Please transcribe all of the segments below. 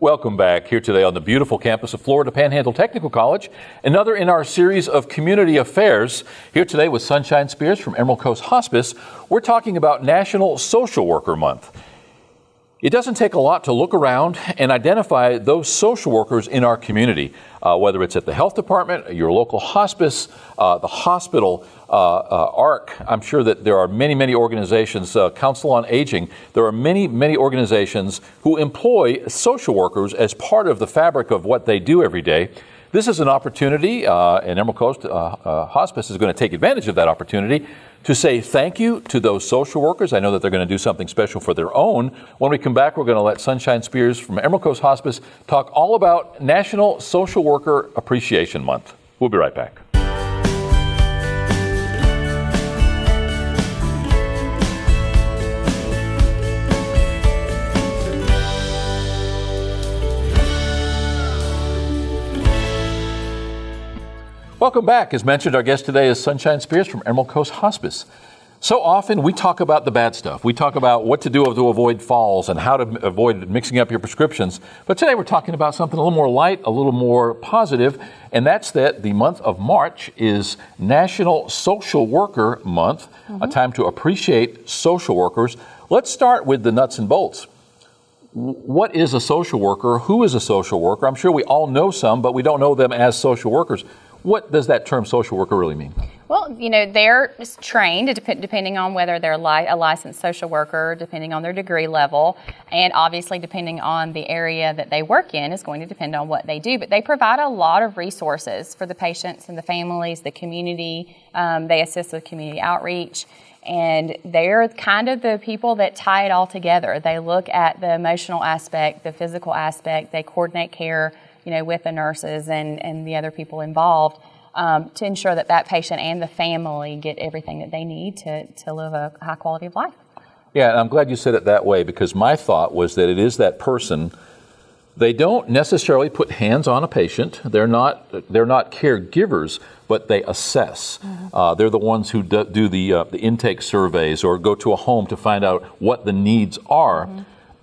Welcome back here today on the beautiful campus of Florida Panhandle Technical College. Another in our series of community affairs. Here today with Sunshine Spears from Emerald Coast Hospice. We're talking about National Social Worker Month. It doesn't take a lot to look around and identify those social workers in our community, whether it's at the health department, your local hospice, the hospital, ARC. I'm sure that there are many organizations, Council on Aging. There are many organizations who employ social workers as part of the fabric of what they do every day. This is an opportunity, and Emerald Coast Hospice is going to take advantage of that opportunity to say thank you to those social workers. I know that they're going to do something special for their own. When we come back, we're going to let Sunshine Spears from Emerald Coast Hospice talk all about National Social Worker Appreciation Month. We'll be right back. Welcome back. As mentioned, our guest today is Sunshine Spears from Emerald Coast Hospice. So often we talk about the bad stuff. We talk about what to do to avoid falls and how to avoid mixing up your prescriptions. But today we're talking about something a little more light, a little more positive, and that's that the month of March is National Social Worker Month, a time to appreciate social workers. Let's start with the nuts and bolts. What is a social worker? Who is a social worker? I'm sure we all know some, but we don't know them as social workers. What does that term social worker really mean? Well, they're trained depending on whether they're a licensed social worker, depending on their degree level, and obviously depending on the area that they work in is going to depend on what they do. But they provide a lot of resources for the patients and the families, the community. They assist with community outreach. And they're kind of the people that tie it all together. They look at the emotional aspect, the physical aspect. They coordinate care with the nurses and the other people involved to ensure that patient and the family get everything that they need to live a high quality of life. Yeah, and I'm glad you said it that way because my thought was that it is that person. They don't necessarily put hands on a patient. They're not caregivers, but they assess. They're the ones who do the intake surveys or go to a home to find out what the needs are.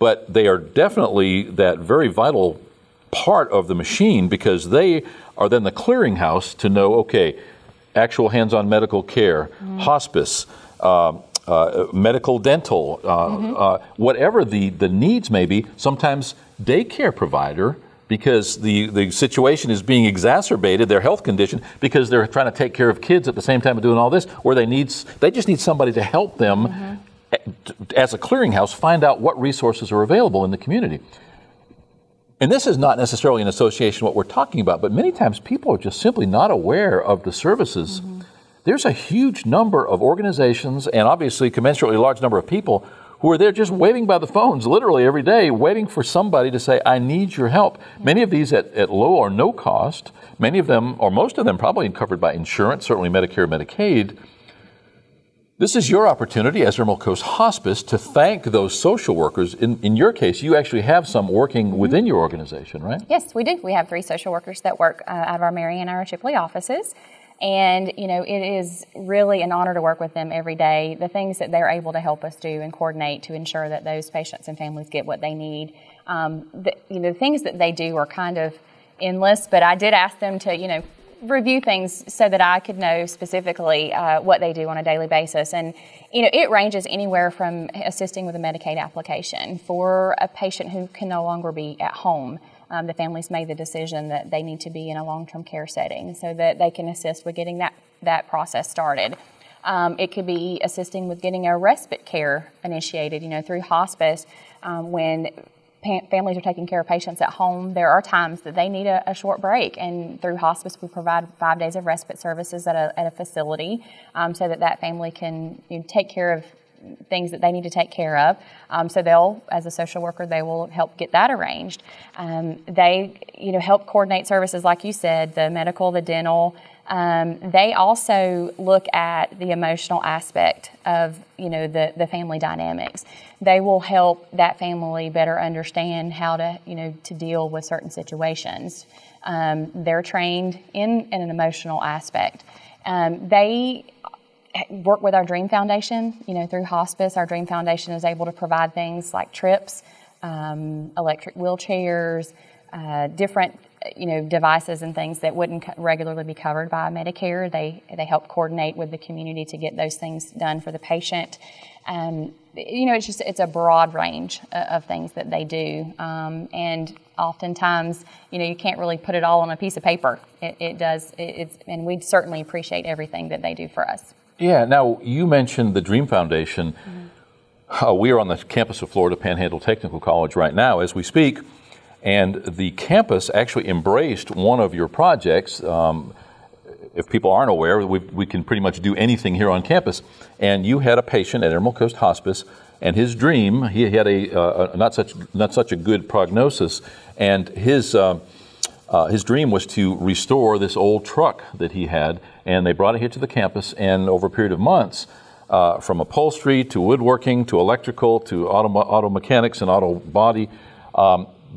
But they are definitely that very vital part of the machine because they are then the clearinghouse to know, okay, actual hands-on medical care, hospice, medical, dental, whatever the needs may be, sometimes daycare provider, because the situation is being exacerbated, their health condition, because they're trying to take care of kids at the same time of doing all this, or they just need somebody to help them as a clearinghouse find out what resources are available in the community. And this is not necessarily an association what we're talking about, but many times people are just simply not aware of the services. There's a huge number of organizations and obviously commensurately large number of people who are there just waiting by the phones literally every day, waiting for somebody to say, I need your help. Many of these at low or no cost, many of them, or most of them probably covered by insurance, certainly Medicare, Medicaid. This is your opportunity as Emerald Coast Hospice to thank those social workers. In your case, you actually have some working within your organization, right? Yes, we do. We have 3 social workers that work out of our Marion and our Chipley offices. And, it is really an honor to work with them every day. The things that they're able to help us do and coordinate to ensure that those patients and families get what they need. The things that they do are kind of endless, but I did ask them to, review things so that I could know specifically what they do on a daily basis. And, it ranges anywhere from assisting with a Medicaid application for a patient who can no longer be at home. The family's made the decision that they need to be in a long-term care setting so that they can assist with getting that process started. It could be assisting with getting a respite care initiated, through hospice when families are taking care of patients at home. There are times that they need a short break, and through hospice we provide 5 days of respite services at a facility so that family can take care of things that they need to take care of. So they'll, as a social worker, they will help get that arranged. They, help coordinate services like you said, the medical, the dental. They also look at the emotional aspect of, the family dynamics. They will help that family better understand how to, to deal with certain situations. They're trained in an emotional aspect. They work with our Dream Foundation, through hospice. Our Dream Foundation is able to provide things like trips, electric wheelchairs, different devices and things that wouldn't regularly be covered by Medicare. They help coordinate with the community to get those things done for the patient. It's a broad range of things that they do, and oftentimes, you can't really put it all on a piece of paper. And we certainly appreciate everything that they do for us. Yeah. Now, you mentioned the Dream Foundation. We are on the campus of Florida Panhandle Technical College right now as we speak. And the campus actually embraced one of your projects. If people aren't aware, we can pretty much do anything here on campus. And you had a patient at Emerald Coast Hospice, and his dream, he had a not such a good prognosis, and his dream was to restore this old truck that he had, and they brought it here to the campus, and over a period of months, from upholstery to woodworking to electrical to auto mechanics and auto body,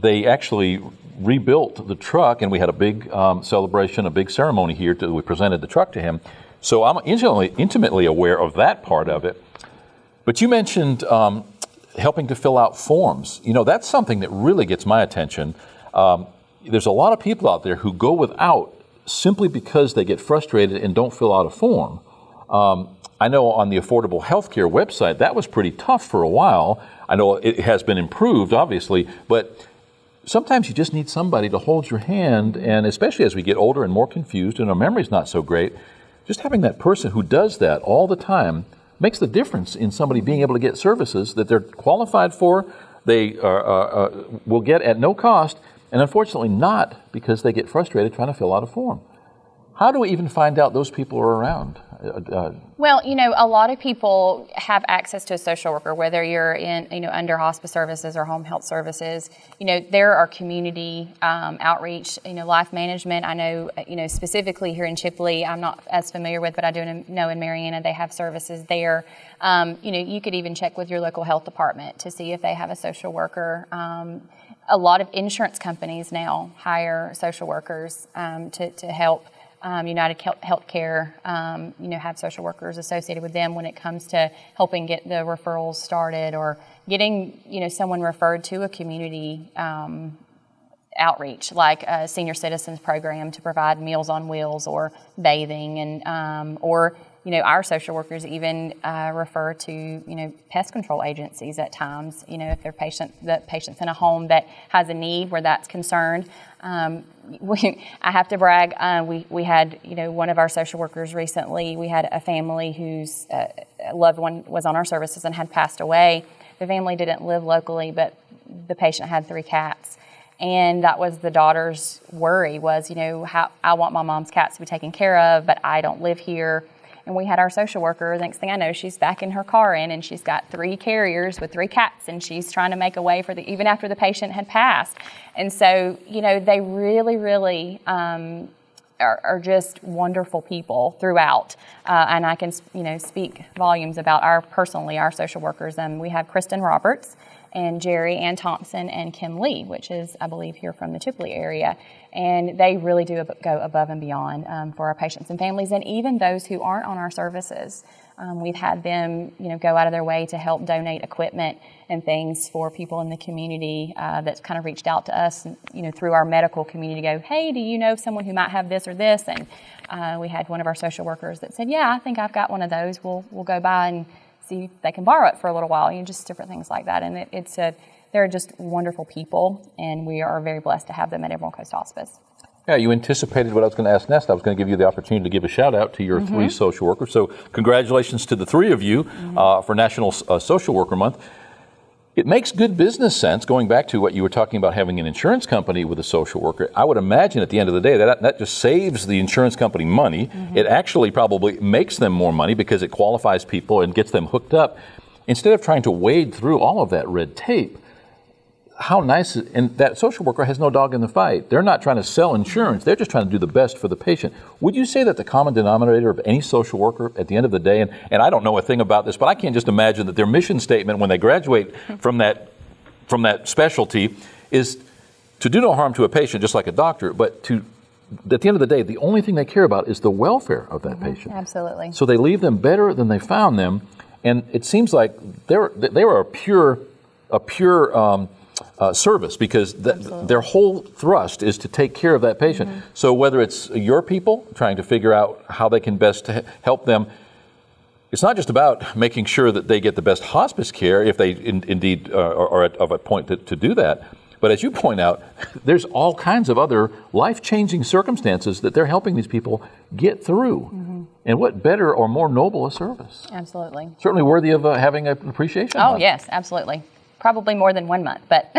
they actually rebuilt the truck, and we had a big celebration, a big ceremony here. We presented the truck to him. So I'm intimately aware of that part of it. But you mentioned helping to fill out forms. That's something that really gets my attention. There's a lot of people out there who go without simply because they get frustrated and don't fill out a form. I know on the Affordable Healthcare website, that was pretty tough for a while. I know it has been improved, obviously, but sometimes you just need somebody to hold your hand, and especially as we get older and more confused and our memory's not so great, just having that person who does that all the time makes the difference in somebody being able to get services that they're qualified for, they will get at no cost, and unfortunately not because they get frustrated trying to fill out a form. How do we even find out those people are around? Well, a lot of people have access to a social worker, whether you're in, under hospice services or home health services. There are community outreach, life management. I know, specifically here in Chipley, I'm not as familiar with, but I do know in Marianna they have services there. You could even check with your local health department to see if they have a social worker. A lot of insurance companies now hire social workers to help. United Healthcare, have social workers associated with them when it comes to helping get the referrals started or getting, someone referred to a community outreach, like a senior citizens program to provide Meals on Wheels or bathing, and or our social workers even refer to pest control agencies at times. If the patient's in a home that has a need where that's concerned. I have to brag. We had one of our social workers recently. We had a family whose loved one was on our services and had passed away. The family didn't live locally, but the patient had 3 cats. And that was the daughter's worry was, how I want my mom's cats to be taken care of, but I don't live here. And we had our social worker. Next thing I know, she's back in her car and she's got 3 carriers with 3 cats, and she's trying to make a way for even after the patient had passed. And so, they really, really are just wonderful people throughout. And I can, speak volumes about our social workers. We have Kristen Roberts and Jerry Ann Thompson and Kim Lee, which is, I believe, here from the Chipley area. And they really do go above and beyond for our patients and families, and even those who aren't on our services. We've had them, go out of their way to help donate equipment and things for people in the community that's kind of reached out to us, through our medical community. Go, hey, do you know someone who might have this or this? And we had one of our social workers that said, yeah, I think I've got one of those. We'll go by and see if they can borrow it for a little while. Just different things like that. And they're just wonderful people, and we are very blessed to have them at Emerald Coast Hospice. Yeah, you anticipated what I was going to ask next. I was going to give you the opportunity to give a shout out to your 3 social workers. So congratulations to the 3 of you for National Social Worker Month. It makes good business sense, going back to what you were talking about, having an insurance company with a social worker. I would imagine at the end of the day that just saves the insurance company money. It actually probably makes them more money because it qualifies people and gets them hooked up. Instead of trying to wade through all of that red tape, how nice, and that social worker has no dog in the fight. They're not trying to sell insurance. They're just trying to do the best for the patient. Would you say that the common denominator of any social worker at the end of the day, and I don't know a thing about this, but I can't just imagine that their mission statement when they graduate from that specialty is to do no harm to a patient, just like a doctor, but to, at the end of the day, the only thing they care about is the welfare of that patient. Absolutely. So they leave them better than they found them, and it seems like they were a pure service, because their whole thrust is to take care of that patient. So whether it's your people trying to figure out how they can best help them, it's not just about making sure that they get the best hospice care, if they indeed are of a point to do that. But as you point out, there's all kinds of other life-changing circumstances that they're helping these people get through. And what better or more noble a service? Absolutely. Certainly worthy of having an appreciation. Oh, yes, absolutely. Probably more than 1 month, but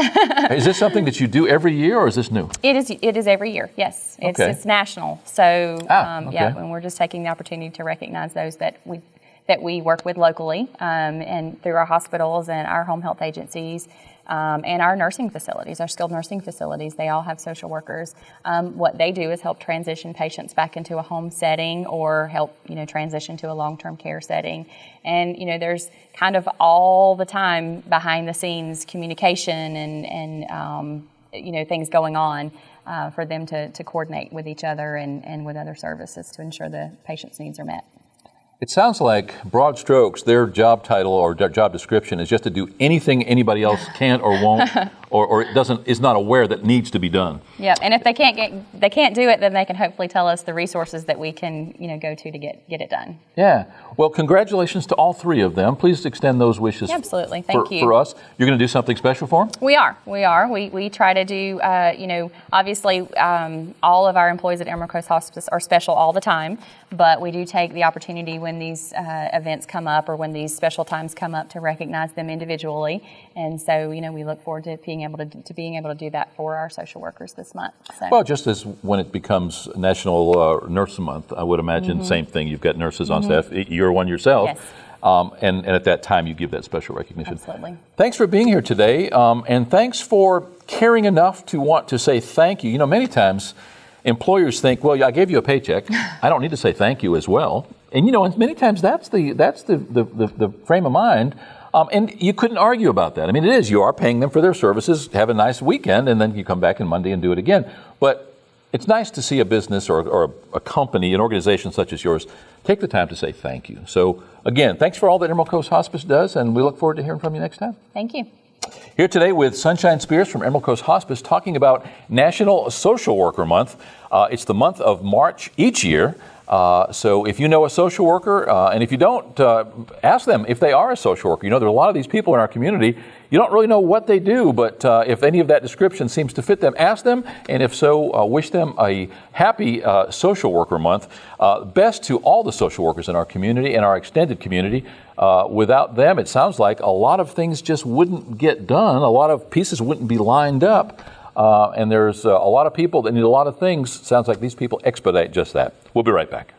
Is this something that you do every year, or is this new? It is every year. Yes, it's national. So yeah, and we're just taking the opportunity to recognize those that we work with locally, and through our hospitals and our home health agencies, and our nursing facilities, our skilled nursing facilities. They all have social workers. What they do is help transition patients back into a home setting, or help transition to a long-term care setting. And there's kind of all the time behind the scenes communication and things going on for them to coordinate with each other and with other services to ensure the patient's needs are met. It sounds like, broad strokes, their job title or their job description is just to do anything anybody else can't or won't, or is not aware that needs to be done. Yeah, and if they can't do it, then they can hopefully tell us the resources that we can go to get it done. Yeah. Well, congratulations to all three of them. Please extend those wishes. Absolutely. Thank you. For us. You're going to do something special for them? We are. We try to do, obviously all of our employees at Emerald Coast Hospice are special all the time, but we do take the opportunity when these events come up, or when these special times come up, to recognize them individually. And so, we look forward to being able to do that for our social workers this month. So. Well, just as when it becomes National Nurse Month, I would imagine same thing. You've got nurses on staff. You're one yourself. Yes. And at that time, you give that special recognition. Absolutely. Thanks for being here today, and thanks for caring enough to want to say thank you. Many times employers think, well, I gave you a paycheck, I don't need to say thank you as well. And and many times that's the frame of mind. And you couldn't argue about that. I mean, it is. You are paying them for their services. Have a nice weekend, and then you come back on Monday and do it again. But it's nice to see a business or a company, an organization such as yours, take the time to say thank you. So, again, thanks for all that Emerald Coast Hospice does, and we look forward to hearing from you next time. Thank you. Here today with Sunshine Speers from Emerald Coast Hospice, talking about National Social Worker Month. It's the month of March each year. So if you know a social worker, and if you don't, ask them if they are a social worker. There are a lot of these people in our community. You don't really know what they do, but if any of that description seems to fit them, ask them. And if so, wish them a happy Social Worker Month. Best to all the social workers in our community and our extended community. Without them, it sounds like a lot of things just wouldn't get done. A lot of pieces wouldn't be lined up. And there's a lot of people that need a lot of things. Sounds like these people expedite just that. We'll be right back.